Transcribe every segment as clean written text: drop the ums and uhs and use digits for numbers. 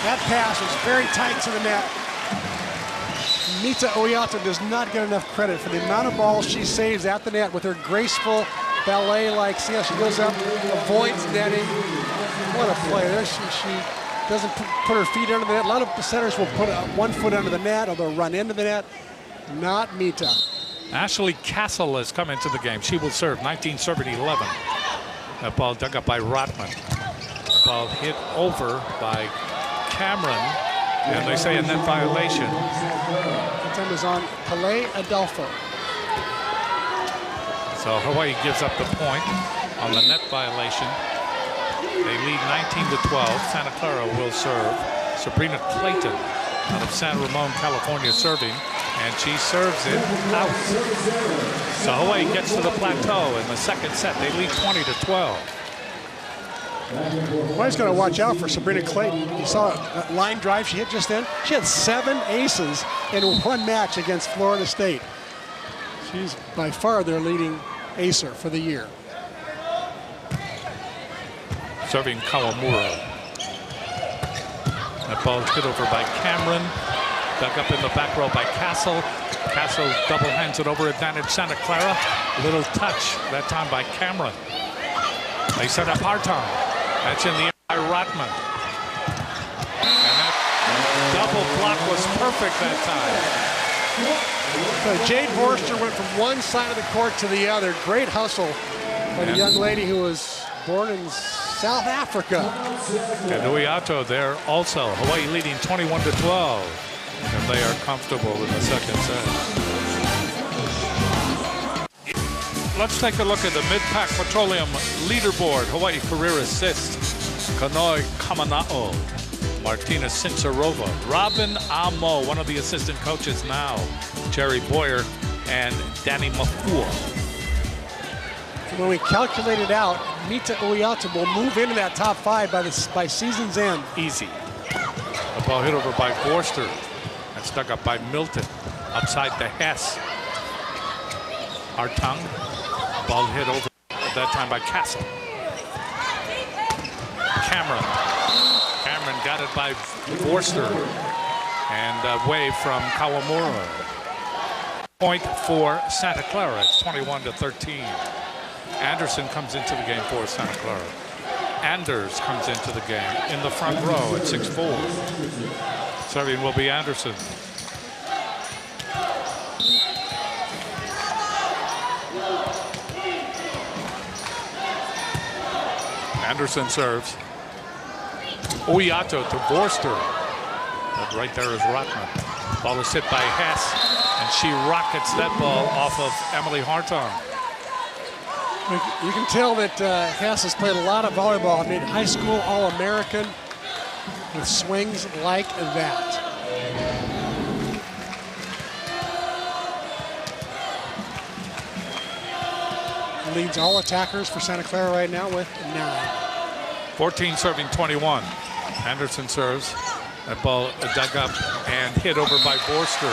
That pass was very tight to the net. Mita Oyato does not get enough credit for the amount of balls she saves at the net with her graceful ballet-like. See how she goes up, avoids netting. What a play there. She doesn't put her feet under the net. A lot of setters will put one foot under the net or they'll run into the net. Not Mita. Ashley Castle has come into the game. She will serve 19 serving 11. That ball dug up by Rotman. The ball hit over by Cameron. And they say a net violation. That time was on Pelé Adolfo. So Hawaii gives up the point on the net violation. They lead 19-12. Santa Clara will serve. Sabrina Clayton out of San Ramon, California serving. And she serves it out. So Hawaii gets to the plateau in the second set. They lead 20-12. Hawaii's got to watch out for Sabrina Clayton. You saw that line drive she hit just then. She had 7 aces in one match against Florida State. She's by far their leading acer for the year. Serving Kawamura. That ball hit over by Cameron. Dug up in the back row by Castle. Castle double hands it over, advantage Santa Clara. Little touch that time by Cameron. They set up Hartung. That's in the air by Rotman. And that double block was perfect that time. So Jade Forster went from one side of the court to the other. Great hustle by the young lady who was born in South Africa. And Uiato there also. Hawaii leading 21-12. And they are comfortable in the second set. Let's take a look at the Mid-Pac Petroleum leaderboard. Hawaii career assist. Kanoi Kamana'o. Martina Sincerova. Robin Amo, one of the assistant coaches now. Jerry Boyer and Danny Mafua. When we calculate it out, Mita Uiato will move into that top 5 by season's end. Easy. A ball hit over by Forster. That's dug up by Milton. Outside to Hess. Hartung. Ball hit over that time by Castle. Cameron. Cameron got it by Forster. And away from Kawamura. Point for Santa Clara. It's 21-13. Anderson comes into the game for Santa Clara. Anders comes into the game in the front row at 6'4". Serving will be Anderson. Anderson serves. Uiato to Forster. But right there is Rotman. Ball is hit by Hess, and she rockets that ball off of Emily Hartung. You can tell that Hess has played a lot of volleyball. I mean, high school All-American with swings like that. Leads all attackers for Santa Clara right now with 9. 14 serving 21. Anderson serves. That ball dug up and hit over by Forster.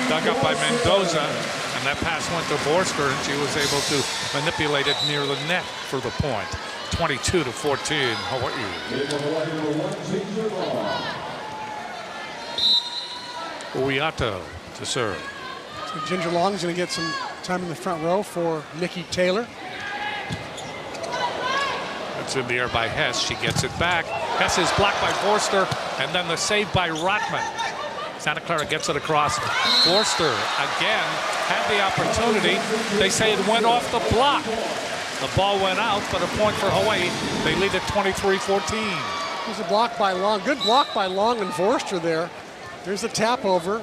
Dug up by Mendoza. And that pass went to Forster, and she was able to manipulate it near the net for the point. 22-14, Hawaii. Uiato to serve. So Ginger Long's going to get some time in the front row for Nikki Taylor. That's in the air by Hess. She gets it back. Hess is blocked by Forster, and then the save by Rotman. Santa Clara gets it across. Forster again had the opportunity. They say it went off the block. The ball went out, but a point for Hawaii. They lead at 23-14. There's a block by Long. Good block by Long and Forster there. There's a tap over.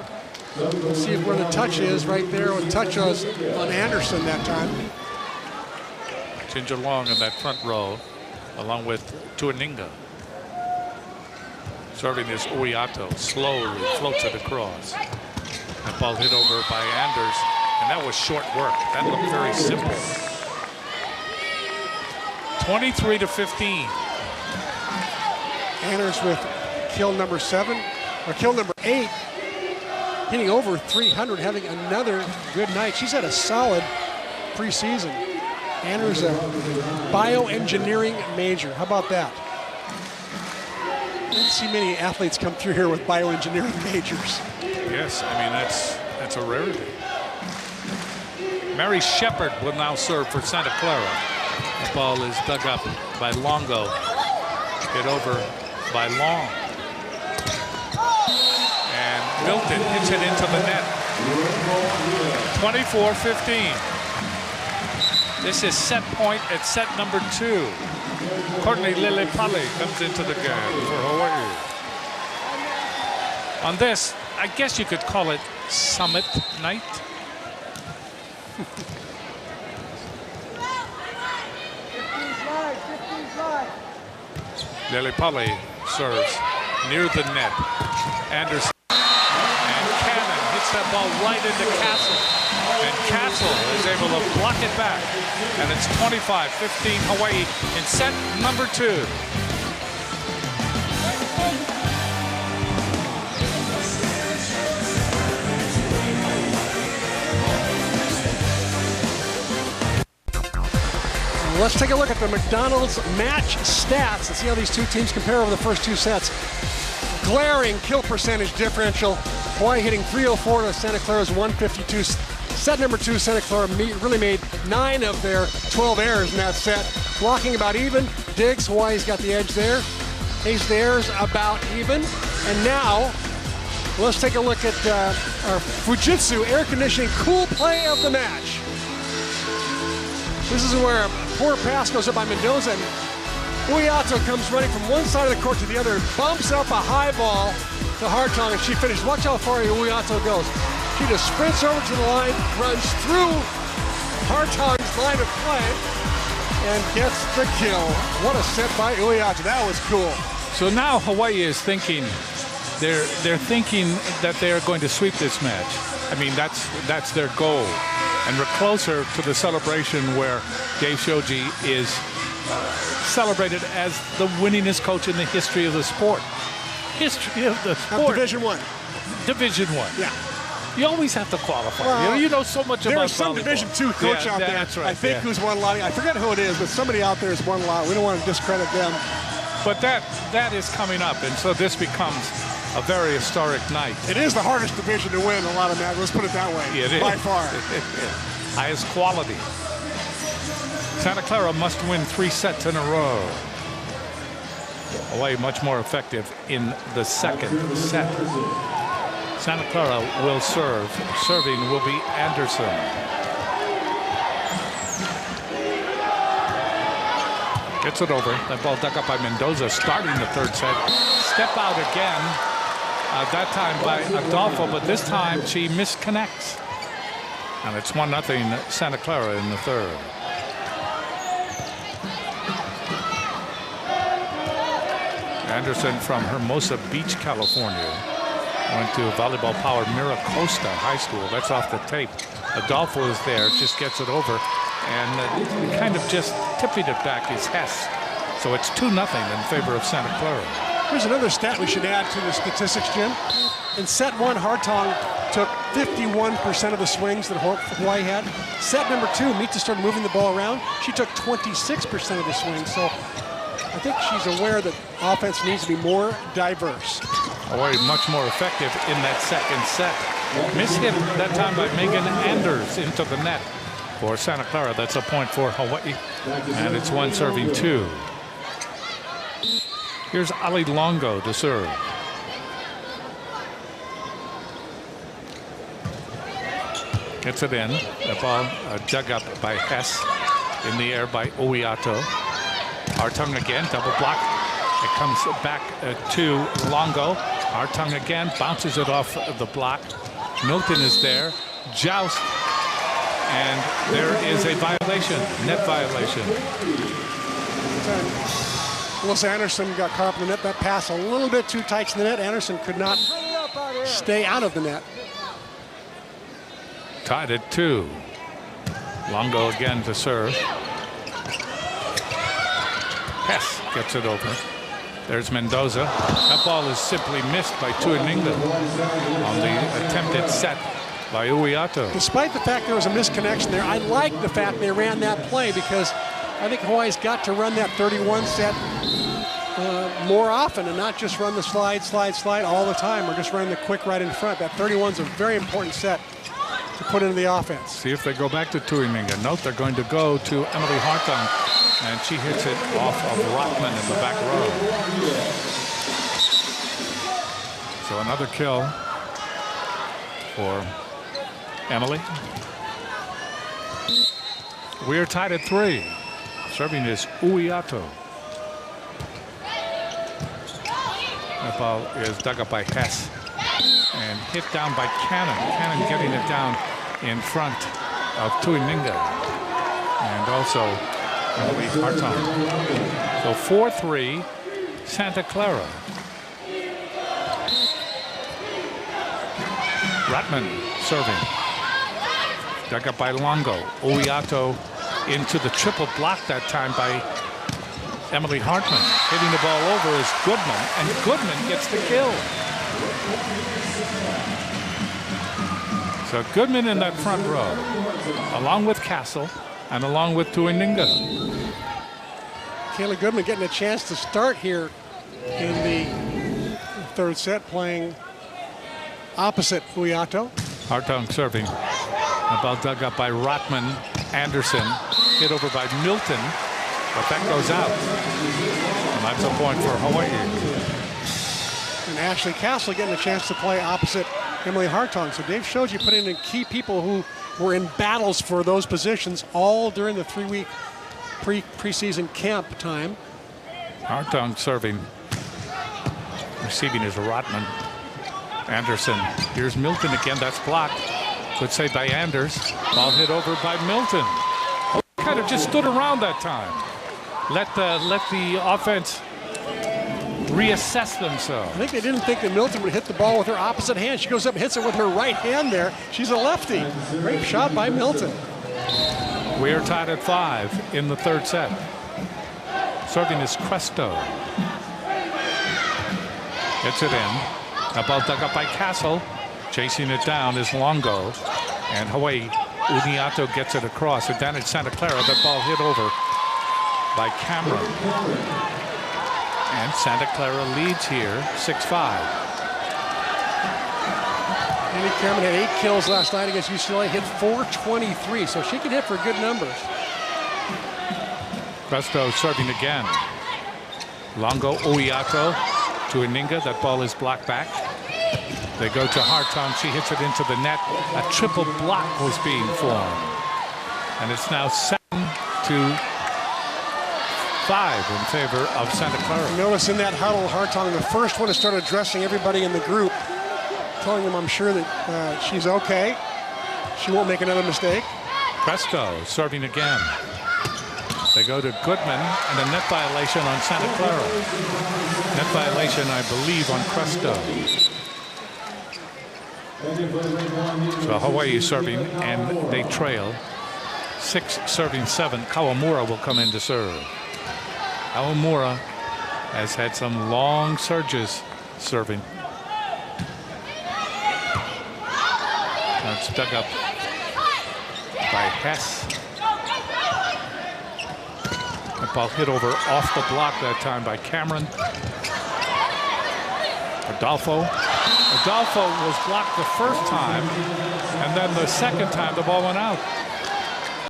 We'll see where the touch is right there. The touch was on Anderson that time. Ginger Long in that front row, along with Tuaninga. Serving is Uiato. Slowly floats it across. That ball hit over by Anders, and that was short work. That looked very simple. 23-15. Anders with kill number 7, or kill number 8, hitting over 300, having another good night. She's had a solid preseason. Anders a bioengineering major. How about that? don't see many athletes come through here with bioengineering majors. Yes, I mean, that's a rarity. Mary Shepard will now serve for Santa Clara. The ball is dug up by Longo. Hit over by Long. And Milton hits it into the net. 24-15. This is set point at set number 2. Courtney Lilipale comes into the game for Hawaii. On this, I guess you could call it Summit Night. Lilipale serves near the net. Anderson and Cannon hits that ball right into Castle. And Castle is able to block it back. And it's 25-15 Hawaii in set number 2. Let's take a look at the McDonald's match stats and see how these two teams compare over the first 2 sets. Glaring kill percentage differential. Hawaii hitting 304 to Santa Clara's 152. Set number 2, Santa Clara really made 9 of their 12 errors in that set. Blocking about even. Diggs, Hawaii's got the edge there. Ace the errors about even. And now, let's take a look at our Fujitsu air conditioning cool play of the match. This is where a poor pass goes up by Mendoza, and Uyato comes running from one side of the court to the other and bumps up a high ball to Hartong, and she finishes. Watch how far Uyato goes. She just sprints over to the line, runs through Hartong's line of play, and gets the kill. What a set by Uyato. That was cool. So now Hawaii is thinking, they're thinking that they're going to sweep this match. I mean, that's their goal. And we're closer to the celebration where Dave Shoji is celebrated as the winningest coach in the history of the sport. History of the sport. Division I. Division I. Yeah. You always have to qualify. Well, you know so much about There's some volleyball. Division II coach out there, that's right, I think, who's won a lot. I forget who it is, but somebody out there has won a lot. We don't want to discredit them. But that is coming up, and so this becomes a very historic night. It is the hardest division to win a lot of matches. Let's put it that way. It is. By far. Highest quality. Santa Clara must win 3 sets in a row. Hawaii much more effective in the second set. Santa Clara will serve. Serving will be Anderson. Gets it over. That ball dug up by Mendoza starting the 3rd set. Step out again. That time by Adolfo, but this time she misconnects. And it's 1-0 Santa Clara in the 3rd. Anderson from Hermosa Beach, California. Went to volleyball power Mira Costa High School. That's off the tape. Adolfo is there, just gets it over. And kind of just tipping it back is Hess. So it's 2-0 in favor of Santa Clara. Here's another stat we should add to the statistics, Jim. In set 1, Hartong took 51% of the swings that Hawaii had. Set number 2, Mita started moving the ball around. She took 26% of the swings. So I think she's aware that offense needs to be more diverse. Hawaii much more effective in that second set. Mishit that time by Megan Anders into the net for Santa Clara. That's a point for Hawaii. And it's 1-2. Here's Ali Longo to serve. Gets it in. The ball dug up by Hess. In the air by Uyato. Hartung again, double block. It comes back to Longo. Hartung again, bounces it off the block. Milton is there. Joust. And there is a violation, net violation. Willis Anderson got caught up in the net. That pass a little bit too tight to the net. Anderson could not stay out of the net. Tied at 2. Longo again to serve. Hess gets it over. There's Mendoza. That ball is simply missed by Tuininga on the attempted set by Uyato. Despite the fact there was a misconnection there, I like the fact they ran that play because I think Hawaii's got to run that 31 set more often and not just run the slide, slide, slide all the time or just running the quick right in front. That 31's a very important set to put into the offense. See if they go back to Tuininga. Note they're going to go to Emily Hartung, and she hits it off of Rotman in the back row. So another kill for Emily. We're tied at 3. Serving is Uiato. That ball is dug up by Hess and hit down by Cannon. Cannon getting it down in front of Tuininga and also Emily Hartung. So 4-3 Santa Clara. Rotman serving. Dug up by Longo. Uiato into the triple block that time by Emily Hartman. Hitting the ball over is Goodman, and Goodman gets the kill. So Goodman in that front row, along with Castle and along with Tuininga. Kaylee Goodman getting a chance to start here in the third set, playing opposite Uiato. Hartung serving. The ball dug up by Rotman. Anderson hit over by Milton, but that goes out. And that's a point for Hawaii. And Ashley Castle getting a chance to play opposite Emily Hartung. So Dave showed you putting in key people who were in battles for those positions all during the 3-week preseason camp time. Hartung serving. Receiving is Rotman. Anderson. Here's Milton again. That's blocked. Good save by Anders. Ball hit over by Milton. Kind of just stood around that time. Let the offense reassess themselves. I think they didn't think that Milton would hit the ball with her opposite hand. She goes up and hits it with her right hand there. She's a lefty. Great shot by Milton. We are tied at 5 in the third set. Serving is Cresto. Gets it in. A ball dug up by Castle. Chasing it down is Longo. And Hawaii, Uiato gets it across. Advantage Santa Clara. That ball hit over by Cameron. And Santa Clara leads here 6-5. Annie Cameron had 8 kills last night against UCLA, hit .423, so she can hit for good numbers. Cresto serving again. Longo, Uiato, Tuininga. That ball is blocked back. They go to Hartung. She hits it into the net. A triple block was being formed. And it's now 7-5 in favor of Santa Clara. Notice in that huddle, Hartung, the first one to start addressing everybody in the group, telling them I'm sure that she's okay. She won't make another mistake. Cresto serving again. They go to Goodman and a net violation on Santa Clara. Net violation, I believe, on Cresto. So Hawaii serving, and they trail 6-7. Kawamura will come in to serve. Kawamura has had some long surges serving. That's dug up by Hess. That ball hit over off the block that time by Cameron. Adolfo was blocked the first time, and then the second time the ball went out.